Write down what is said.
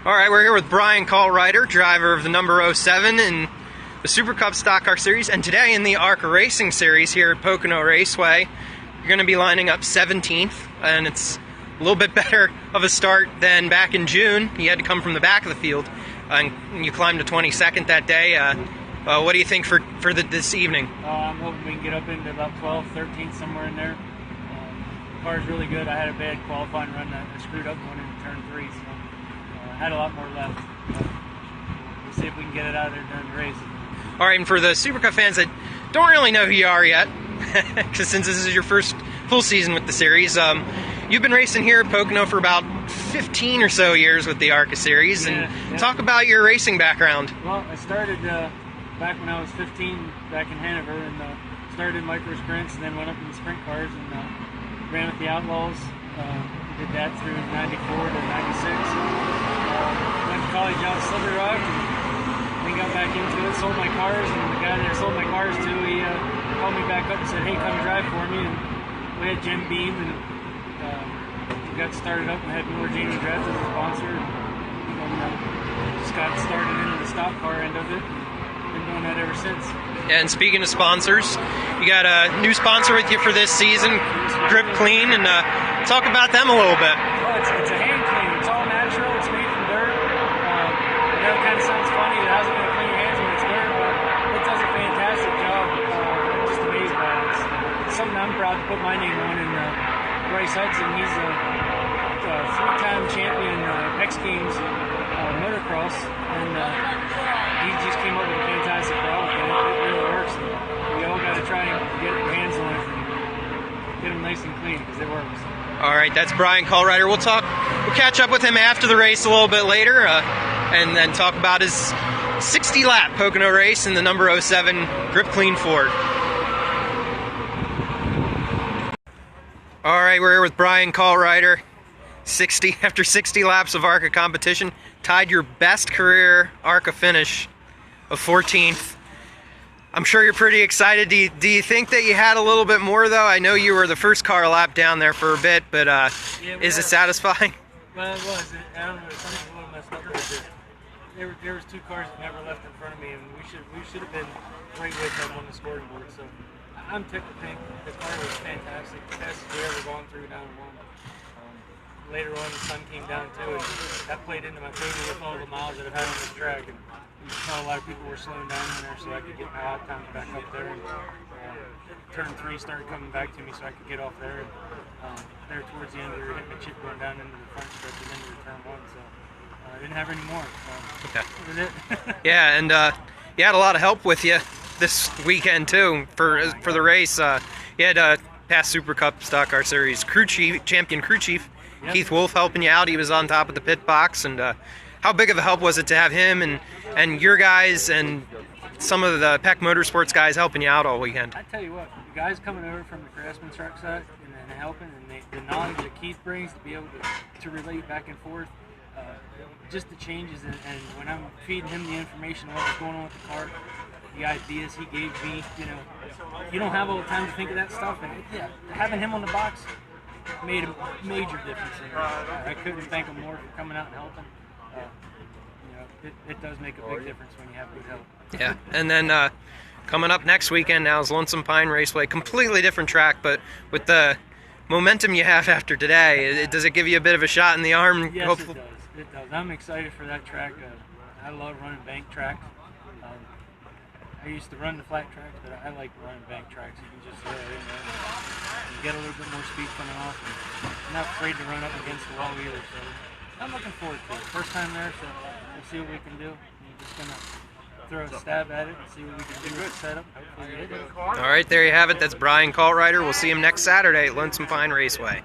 Alright, we're here with Brian Kaltreider, driver of the number 07 in the Super Cup Stock Car Series, and today in the ARCA Racing Series here at Pocono Raceway, you're going to be lining up 17th, and it's a little bit better of a start than back in June. You had to come from the back of the field, and you climbed to 22nd that day. What do you think for this evening? I'm hoping we can get up into about 12th, 13th, somewhere in there. The car's really good. I had a bad qualifying run. I screwed up going into turn 3, so I had a lot more left. We'll see if we can get it out of there during the race. All right, and for the Super Cup fans that don't really know who you are yet, because since this is your first full season with the series, you've been racing here at Pocono for about 15 or so years with the ARCA series, and talk about your racing background. Well, I started back when I was 15, back in Hanover, and started in micro sprints, and then went up in the sprint cars and ran with the Outlaws. Did that through 94 to 96. Went to college out of Slippery Rock, and then got back into it, sold my cars, and the guy that I sold my cars to, he called me back up and said, hey, come drive for me, and we had Jim Beam, and we got started up and had Miller Jamie Draft as a sponsor, and just got started into the stock car end of it. Been doing that ever since. And speaking of sponsors, you got a new sponsor with you for this season, Grip Clean, and talk about them a little bit. Well, it's a hand clean. It's all natural. It's made from dirt. I know it kind of sounds funny. How's it going to clean your hands when it's dirt? But it does a fantastic job. I'm just amazed by it. It's something I'm proud to put my name on. And Bryce Hudson, he's a three-time champion X Games motocross, and he just came up with a fantastic product, and it really works. And we all got to try and get our hands on it and get them nice and clean, because it works. All right, that's Brian Kaltreider. We'll catch up with him after the race a little bit later, and then talk about his 60-lap Pocono race in the number 07 Grip Clean Ford. All right, we're here with Brian Kaltreider. After 60 laps of ARCA competition, tied your best career ARCA finish of 14th. I'm sure you're pretty excited. Do you think that you had a little bit more, though? I know you were the first car lap down there for a bit, but is it satisfying? Well, it was. I don't know. Something a little messed up with it. There was two cars that never left in front of me, and we should have been right with them on the scoring board. So I'm tickled pink. The car was fantastic. The fastest we ever gone through down one. Later on, the sun came down too, and that played into my favor with all the miles that I've had on this track. And you could tell a lot of people were slowing down in there, so I could get my hot times back up there. And turn 3 started coming back to me, so I could get off there. And there towards the end, we were hitting the chip going down into the front stretch and into the turn 1. So I didn't have any more. So that was it. Yeah, and you had a lot of help with you this weekend too for the race. You had past Super Cup Stock Car Series champion crew chief. Yep. Keith Wolf helping you out. He was on top of the pit box, and how big of a help was it to have him and your guys and some of the Peck Motorsports guys helping you out all weekend? I tell you what, the guys coming over from the Craftsman truck side and helping, and the knowledge that Keith brings to be able to relate back and forth, just the changes, and when I'm feeding him the information of what was going on with the car, the ideas he gave me, you don't have all the time to think of that stuff, and having him on the box made a major difference. I couldn't thank him more for coming out and helping. It does make a big difference when you have good help. Yeah, and then coming up next weekend now is Lonesome Pine Raceway. Completely different track, but with the momentum you have after today, does it give you a bit of a shot in the arm? Yes, hopefully? It does. I'm excited for that track. I love running bank tracks. I used to run the flat tracks, but I like running bank tracks. You can just you get a little bit more speed coming off, and I'm not afraid to run up against the wall either. So I'm looking forward to it. First time there, so we'll see what we can do. We're just gonna throw a stab at it and see what we can do with the setup. Hopefully we hit it. All right, there you have it. That's Brian Kaltreider. We'll see him next Saturday at Lonesome Pine Raceway.